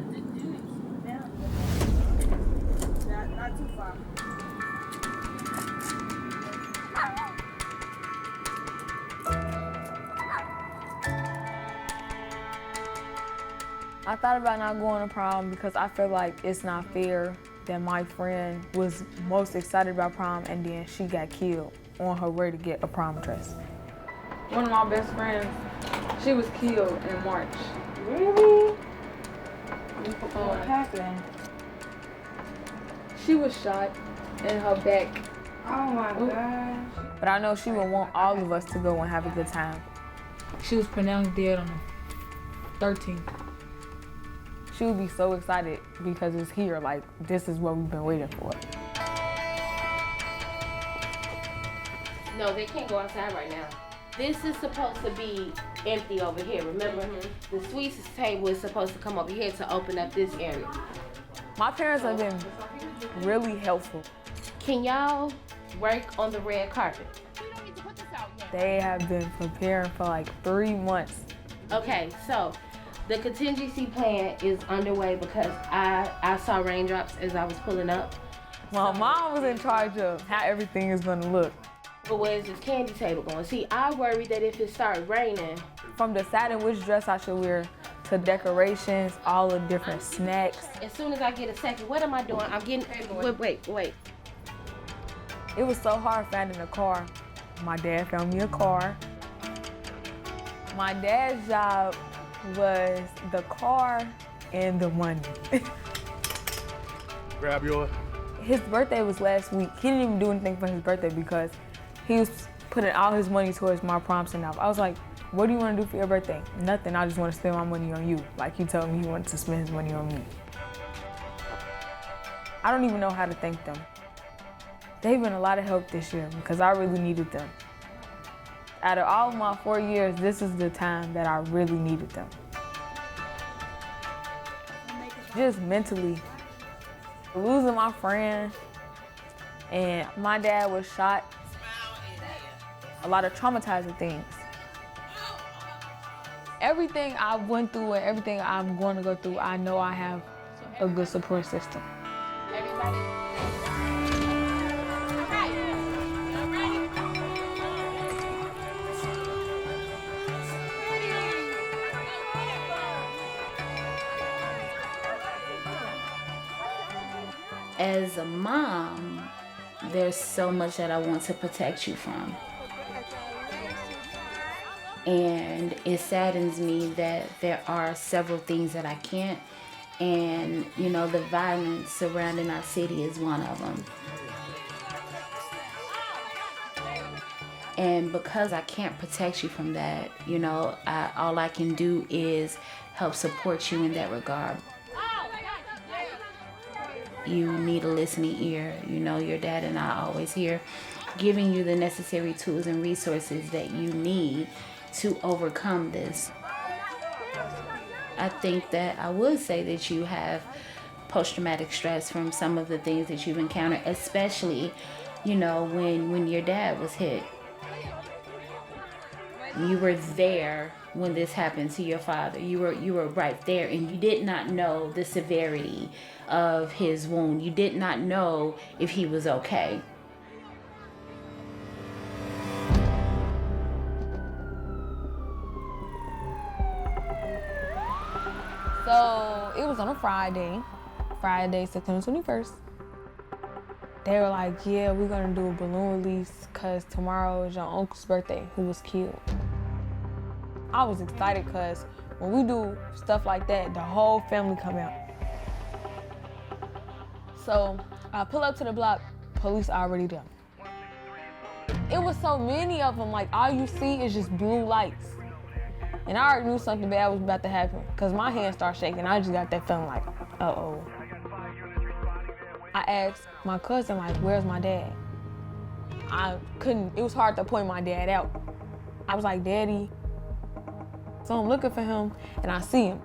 Not too far. I thought about not going to prom because I feel like it's not fair that my friend was most excited about prom and then she got killed on her way to get a prom dress. One of my best friends, she was killed in March. Really? What happened? She was shot in her back. Oh my gosh. But I know she would want all of us to go and have a good time. She was pronounced dead on the 13th. She would be so excited because it's here, like this is what we've been waiting for. No, they can't go outside right now. This is supposed to be empty over here, remember? The sweets table is supposed to come over here to open up this area. My parents have been really helpful. Can y'all work on the red carpet? They have been preparing for like 3 months. Okay, so the contingency plan is underway because I saw raindrops as I was pulling up. My mom was in charge of how everything is gonna look. But where's this candy table going? See, I worry that if it starts raining. From deciding which dress I should wear to decorations, all the different snacks. As soon as I get a second, what am I doing? I'm getting, wait. It was so hard finding a car. My dad found me a car. My dad's job was the car and the money. Grab yours. His birthday was last week. He didn't even do anything for his birthday because he was putting all his money towards my prom send-off. I was like, what do you want to do for your birthday? Nothing, I just want to spend my money on you. Like he told me he wanted to spend his money on me. I don't even know how to thank them. They've been a lot of help this year because I really needed them. Out of all of my 4 years, this is the time that I really needed them. Just mentally, losing my friend, and my dad was shot. A lot of traumatizing things. Everything I went through and everything I'm going to go through, I know I have a good support system. As a mom, there's so much that I want to protect you from. And it saddens me that there are several things that I can't. And, you know, the violence surrounding our city is one of them. And because I can't protect you from that, you know, all I can do is help support you in that regard. You need a listening ear. You know, your dad and I are always here, giving you the necessary tools and resources that you need to overcome this. I think that I would say that you have post-traumatic stress from some of the things that you've encountered, especially, you know, when your dad was hit. You were there when this happened to your father. You were right there, and you did not know the severity of his wound. You did not know if he was okay. So it was on a Friday, September 21st. They were like, yeah, we're gonna do a balloon release because tomorrow is your uncle's birthday who was killed. I was excited because when we do stuff like that, the whole family come out. So I pull up to the block, police already there. It was so many of them, like all you see is just blue lights. And I already knew something bad was about to happen because my hands start shaking. I just got that feeling like, uh-oh. I asked my cousin, like, where's my dad? It was hard to point my dad out. I was like, Daddy. So I'm looking for him and I see him.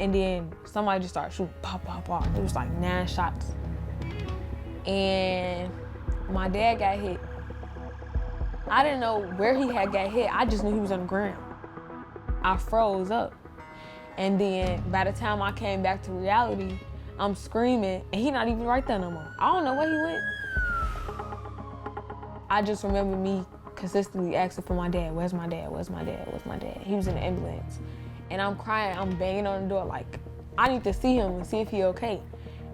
And then somebody just started shooting, pop, pop, pop. It was like 9 shots. And my dad got hit. I didn't know where he had got hit. I just knew he was on the ground. I froze up. And then by the time I came back to reality, I'm screaming, and he not even right there no more. I don't know where he went. I just remember me consistently asking for my dad. Where's my dad? Where's my dad? Where's my dad? He was in the ambulance. And I'm crying, I'm banging on the door like, I need to see him and see if he okay.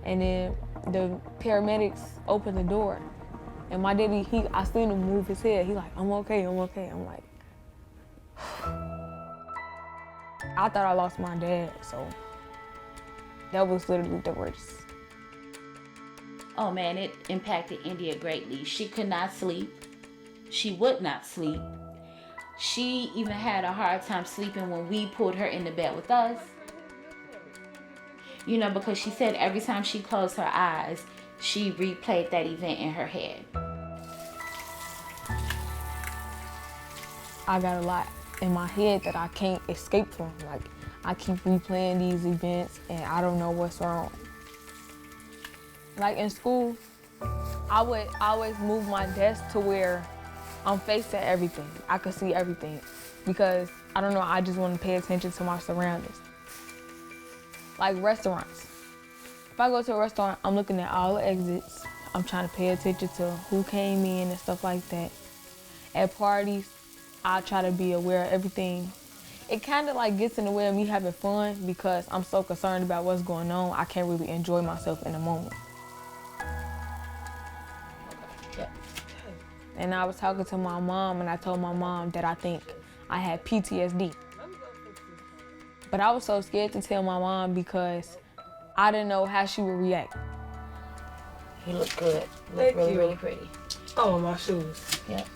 And then the paramedics opened the door. And my daddy, I seen him move his head. He like, I'm okay, I'm okay. I'm like, I thought I lost my dad, so that was literally the worst. Oh man, it impacted India greatly. She could not sleep. She would not sleep. She even had a hard time sleeping when we pulled her in the bed with us. You know, because she said every time she closed her eyes, she replayed that event in her head. I got a lot in my head that I can't escape from. Like, I keep replaying these events and I don't know what's wrong. Like in school, I would always move my desk to where I'm facing everything. I could see everything because, I don't know, I just want to pay attention to my surroundings. Like restaurants. If I go to a restaurant, I'm looking at all the exits. I'm trying to pay attention to who came in and stuff like that. At parties, I try to be aware of everything. It kind of like gets in the way of me having fun because I'm so concerned about what's going on, I can't really enjoy myself in the moment. And I was talking to my mom and I told my mom that I think I had PTSD. But I was so scared to tell my mom because I didn't know how she would react. You look good. You look really pretty. Oh, my shoes. Yep.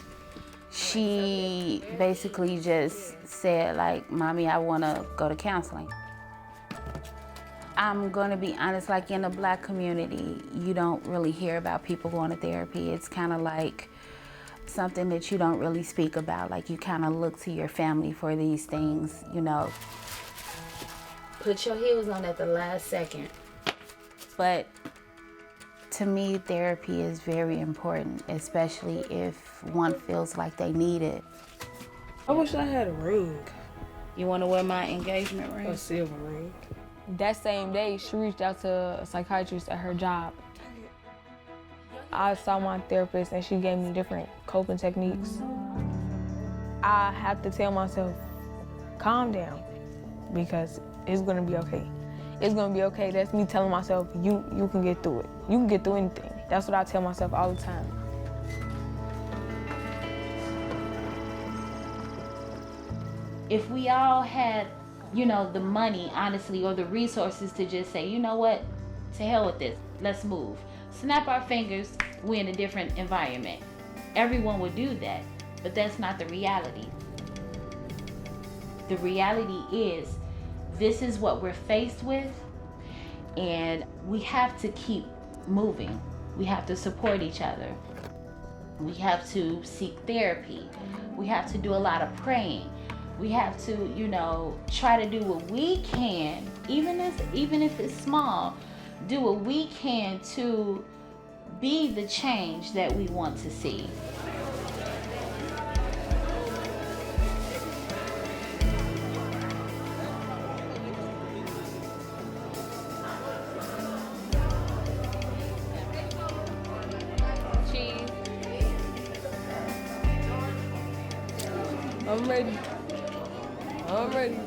She basically just said, like, Mommy, I want to go to counseling. I'm going to be honest, like in the Black community, you don't really hear about people going to therapy. It's kind of like something that you don't really speak about. Like, you kind of look to your family for these things, you know. Put your heels on at the last second. But to me, therapy is very important, especially if one feels like they need it. I wish I had a ring. You want to wear my engagement ring? A silver ring. That same day, she reached out to a psychiatrist at her job. I saw my therapist and she gave me different coping techniques. I have to tell myself, calm down, because it's gonna be okay. It's gonna be okay. That's me telling myself, you can get through it. You can get through anything. That's what I tell myself all the time. If we all had, you know, the money, honestly, or the resources to just say, you know what, to hell with this, let's move. Snap our fingers, we're in a different environment. Everyone would do that, but that's not the reality. The reality is, this is what we're faced with, and we have to keep moving. We have to support each other. We have to seek therapy. We have to do a lot of praying. We have to, you know, try to do what we can, even if it's small, do what we can to be the change that we want to see. Cheese. I'm ready. I'm ready.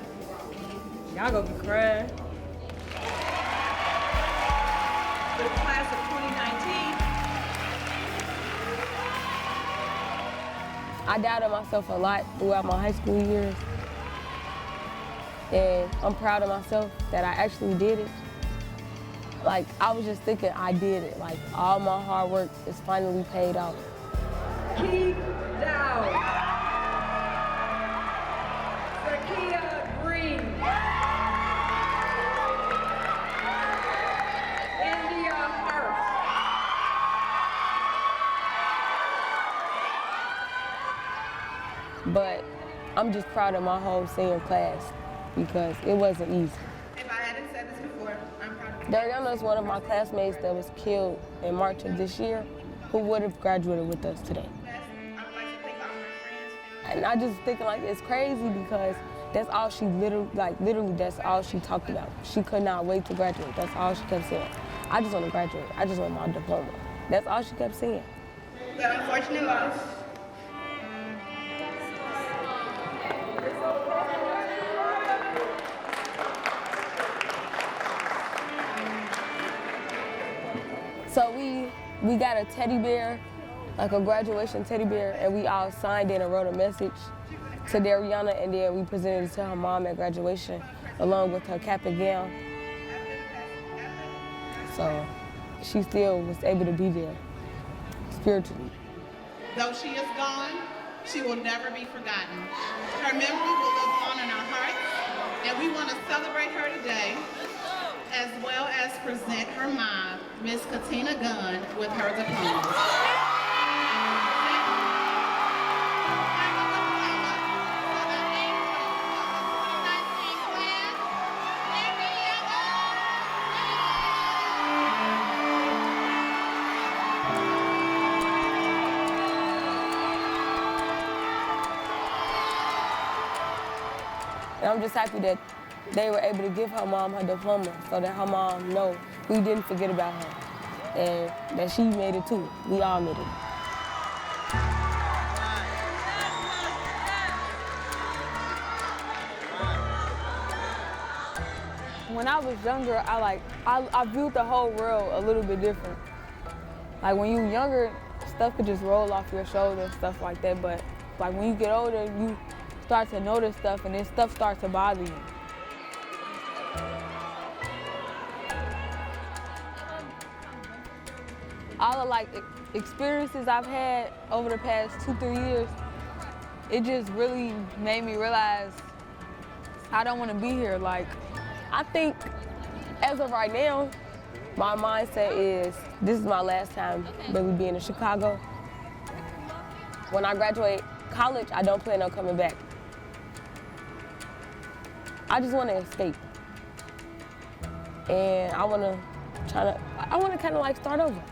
Y'all gonna be crying. For the class of 2019. I doubted myself a lot throughout my high school years. And I'm proud of myself that I actually did it. Like, I was just thinking I did it. Like, all my hard work is finally paid off. Keep down. Zakia Green. India Hart. But I'm just proud of my whole senior class because it wasn't easy. If I hadn't said this before, I'm proud of you. Dariana is one of my classmates that was killed in March of this year who would have graduated with us today. I would like to thank all my friends. And I just thinking like it's crazy because That's all she literally, that's all she talked about. She could not wait to graduate. That's all she kept saying. I just want to graduate. I just want my diploma. That's all she kept saying. That unfortunate loss. So we got a teddy bear, like a graduation teddy bear, and we all signed it and wrote a message to Dariana, and then we presented it to her mom at graduation, along with her cap and gown. So she still was able to be there, spiritually. Though she is gone, she will never be forgotten. Her memory will live on in our hearts, and we want to celebrate her today, as well as present her mom, Miss Katina Gunn, with her diploma. And I'm just happy that they were able to give her mom her diploma so that her mom know we didn't forget about her and that she made it too. We all made it. When I was younger, I viewed the whole world a little bit different. Like when you were younger, stuff could just roll off your shoulders and stuff like that, but like when you get older, you start to notice stuff and then stuff starts to bother you. All the experiences I've had over the past 2-3 years, it just really made me realize I don't want to be here. Like, I think as of right now, my mindset is this is my last time really being in Chicago. When I graduate college, I don't plan on coming back. I just want to escape. And I want to kind of like start over.